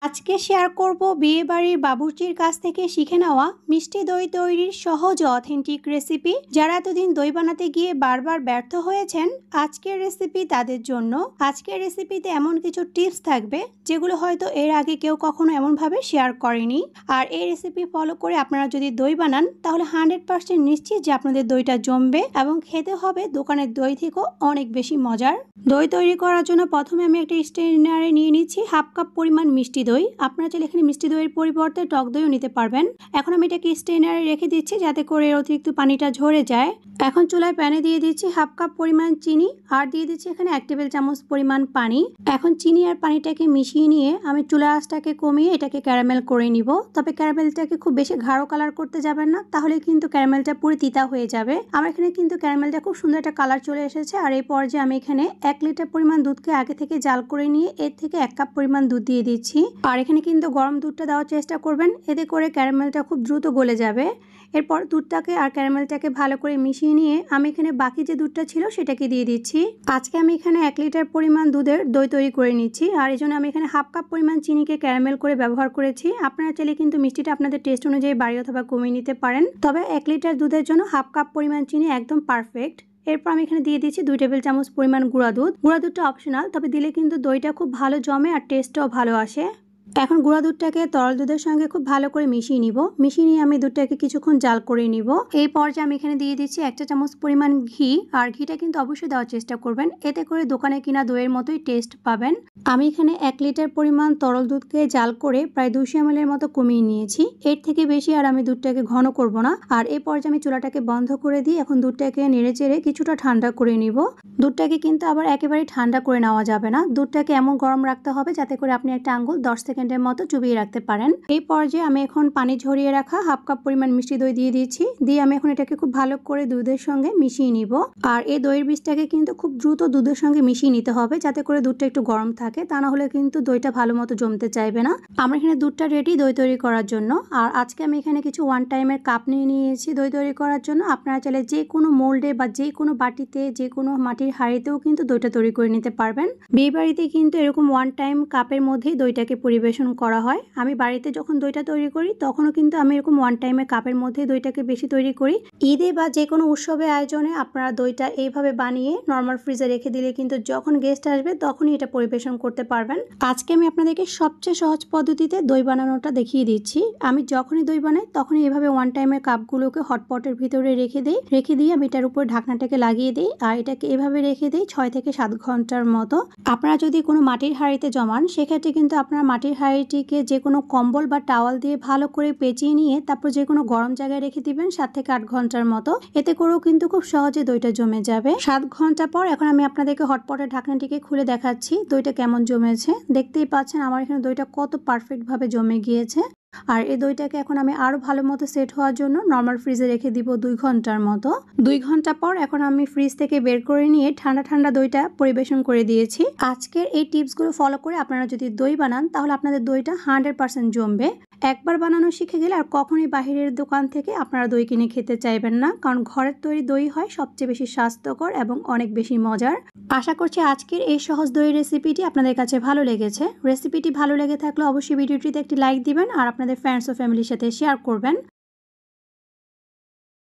আজকে শেয়ার করব বিয়েবাড়ির বাবুর্চির কাছ থেকে শিখে নেওয়া মিষ্টি দই তৈরির সহজ ও অথেন্টিক রেসিপি। যারা এতদিন দই বানাতে গিয়ে বারবার ব্যর্থ হয়েছেন, আজকের রেসিপি তাদের জন্য। আজকের রেসিপিতে এমন কিছু টিপস থাকবে যেগুলো হয়তো এর আগে কেউ কখনো এমনভাবে শেয়ার করেনি। আর এই রেসিপি ফলো করে আপনারা যদি দই বানান তাহলে 100% নিশ্চিত যে আপনাদের দইটা জমবে এবং খেতে হবে দোকানের দই থেকেও অনেক বেশি মজার। দই তৈরি করার জন্য প্রথমে আমি একটা স্ট্রেনারে নিয়ে নিচ্ছি হাফ কাপ পরিমাণ মিষ্টি দই। আপনারা চাইলে এখানে মিষ্টি দইয়ের পরিবর্তে টক দইও নিতে পারবেন। এখন আমি এটাকে স্ট্রেনারে রেখে দিচ্ছি যাতে করে অতিরিক্ত পানিটা ঝরে যায়। এখন চুলায় প্যানে দিয়ে দিচ্ছি হাফ কাপ পরিমাণ চিনি আর দিয়ে দিচ্ছি এখানে 1 টেবিল চামচ পরিমাণ পানি। এখন চিনি আর পানিটাকে মিশিয়ে নিয়ে আমি চুলা আঁচটাকে কমিয়ে এটাকে ক্যারামেল করে নিব। তবে ক্যারামেলটাকে খুব বেশি গাঢ় কালার করতে যাবেন না, তাহলে কিন্তু ক্যারামেলটা পুরো তিতা হয়ে যাবে। আমার এখানে কিন্তু ক্যারামেলটা খুব সুন্দর একটা কালার চলে এসেছে। আর এই পর্যায়ে আমি এখানে 1 লিটার পরিমাণ দুধকে আগে থেকে জাল করে নিয়ে এর থেকে 1 কাপ পরিমাণ দুধ দিয়ে দিচ্ছি। আর এখানে কিন্তু গরম দুধটা দেওয়ার চেষ্টা করবেন, এতে করে ক্যারামেলটা খুব দ্রুত গলে যাবে। এরপর দুধটাকে আর ক্যারামেলটাকে ভালো করে মিশিয়ে নিয়ে আমি এখানে বাকি যে দুধটা ছিল সেটাকে দিয়ে দিচ্ছি। আজকে আমি এখানে 1 লিটার পরিমাণ দুধের দই তৈরি করে নিচ্ছি। আর এই জন্য আমি এখানে হাফ কাপ পরিমাণ চিনিকে ক্যারামেল করে ব্যবহার করেছি। আপনারা চাইলে কিন্তু মিষ্টিটা আপনাদের টেস্ট অনুযায়ী বাড়িয়ে অথবা কমিয়ে নিতে পারেন, তবে 1 লিটার দুধের জন্য হাফ কাপ পরিমাণ চিনি একদম পারফেক্ট। এরপর আমি এখানে দিয়ে দিচ্ছি 2 টেবিল চামচ পরিমাণ গুঁড়া দুধ। গুঁড়া দুধটা অপশনাল, তবে দিলে কিন্তু দইটা খুব ভালো জমে আর টেস্টও ভালো আসে। এখন গুঁড়া দুধটাকে তরল দুধের সঙ্গে খুব ভালো করে মিশিয়ে নিব। মিশিয়ে নিয়ে আমি দুধটাকে কিছুক্ষণ জাল করে নিব। এই পর্যায়ে আমি এখানে দিয়ে দিচ্ছি 1 চা চামচ পরিমাণ ঘি। আর ঘিটা কিন্তু অবশ্যই দেওয়ার চেষ্টা করবেন, এতে করে দোকানে কিনা দইয়ের মতোই টেস্ট পাবেন। আমি এখানে 1 লিটার পরিমাণ তরল দুধকে জাল করে প্রায় 200 ml এর মতো কমিয়ে নিয়েছি। এর থেকে বেশি আর আমি দুধটাকে ঘন করব না। আর এই পর্যায়ে আমি চুলাটাকে বন্ধ করে দিয়ে এখন দুধটাকে নেড়ে চেড়ে কিছুটা ঠান্ডা করে নিব। দুধটাকে কিন্তু আবার একেবারে ঠান্ডা করে নেওয়া যাবে না, দুধটাকে এমন গরম রাখতে হবে যাতে করে আপনি একটা আঙ্গুল 10 সেকেন্ডের মতো চুবিয়ে রাখতে পারেন। এই পর্যায়ে আমি এখন পানি ঝরিয়ে রাখা হাফ কাপ পরিমাণ মিষ্টি দই দিয়ে দিয়েছি। দিয়ে আমি এখন এটাকে খুব ভালো করে দুধের সঙ্গে মিশিয়ে নিব। আর এই দইয়ের বীজটাকে কিন্তু খুব দ্রুত দুধের সঙ্গে মিশিয়ে নিতে হবে যাতে করে দুধটা একটু গরম থাকে, তা না হলে কিন্তু দইটা ভালো মতো জমতে চাইবে না। আমরা এখানে দুধটা রেডি দই তৈরি করার জন্য। আর আজকে আমি এখানে কিছু 1 টাইমের কাপ নিয়ে নিয়েছি দই তৈরি করার জন্য। আপনারা চাইলে যে কোনো মোল্ডে বা যে কোনো বাটিতে, যে কোনো মাটির হাঁড়িতেও কিন্তু দইটা তৈরি করে নিতে পারবেন। বিয়ে বাড়িতে কিন্তু এরকম 1 টাইম কাপের মধ্যেই দইটাকে পরিবেশন করা হয়। আমি বাড়িতে যখন দইটা তৈরি করি তখনও কিন্তু আমি এরকম 1 টাইমের কাপের মধ্যে দইটাকে বেশি তৈরি করি। ঈদে বা যে কোনো উৎসবে আয়োজনে আপনারা দইটা এইভাবে বানিয়ে নর্মাল ফ্রিজে রেখে দিলে কিন্তু যখন গেস্ট আসবে তখনই এটা পরিবেশন করতে পারবেন। আজকে আমি আপনাদেরকে সবচেয়ে সহজ পদ্ধতিতে দই বানানোটা দেখিয়ে দিচ্ছি। আমি যখনই দই বানাই তখনই এভাবে 1 টাইমের কাপগুলোকে হটপটের ভিতরে রেখে দিয়ে আমি এটার উপর ঢাকনাটাকে লাগিয়ে দিই। আর এটাকে এভাবে রেখে দিই 6 থেকে 7 ঘন্টার মতো। আপনারা যদি কোনো মাটির হাঁড়িতে জমান সেক্ষেত্রে কিন্তু আপনারা মাটির হাঁড়িটিকে যে কোনো কম্বল বা টাওয়াল দিয়ে ভালো করে পেঁচিয়ে নিয়ে তারপর যে কোনো গরম জায়গায় রেখে দিবেন 7 থেকে 8 ঘন্টার মতো। এতে করেও কিন্তু খুব সহজে দইটা জমে যাবে। 7 ঘন্টা পর এখন আমি আপনাদেরকে হটপটের ঢাকনাটিকে খুলে দেখাচ্ছি দইটা কেমন জমেছে। দেখতেই পাচ্ছেন আমার এখানে দইটা কত পারফেক্ট ভাবে জমে গিয়েছে। আর এই দইটাকে এখন আমি আরো ভালো মতো সেট হওয়ার জন্য নর্মাল ফ্রিজে রেখে দিব 2 ঘন্টার মতো। 2 ঘন্টা পর এখন আমি ফ্রিজ থেকে বের করে নিয়ে ঠান্ডা ঠান্ডা দইটা পরিবেশন করে দিয়েছি। আজকের এই টিপসগুলো ফলো করে আপনারা যদি দই বানান তাহলে আপনাদের দইটা 100% জমবে। একবার বানানো শিখে গেলে আর কখনোই বাহিরের দোকান থেকে আপনারা দই কিনে খেতে চাইবেন না, কারণ ঘরের তৈরি দই হয় সবচেয়ে বেশি স্বাস্থ্যকর এবং অনেক বেশি মজার। আশা করছি আজকের এই সহজ দই রেসিপিটি আপনাদের কাছে ভালো লেগেছে। রেসিপিটি ভালো লেগে থাকলে অবশ্যই ভিডিওটিতে একটি লাইক দিবেন আর আপনাদের ফ্রেন্ডস ও ফ্যামিলির সাথে শেয়ার করবেন।